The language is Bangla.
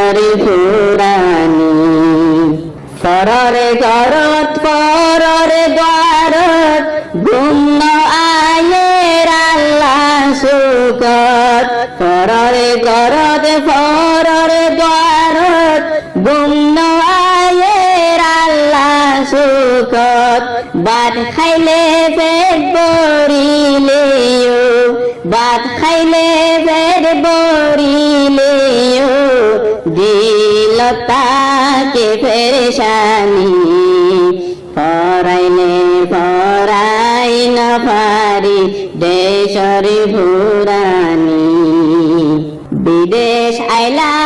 দেশরি ফুরানি পররে গরত পররে দ্বারত গুণ আয়ের আল্লাহ সুকত পররে গরত পররে দ্বারত গুণ আয়ের আল্লাহ সুকত ভাত খাইলে পেট ভরিলেও ভাত খাইলে পেট ভরিলেও দিল তাকে পেরেশানি পরাইলে পরাই না পারি দেশরি ফুরানি বিদেশ আইলা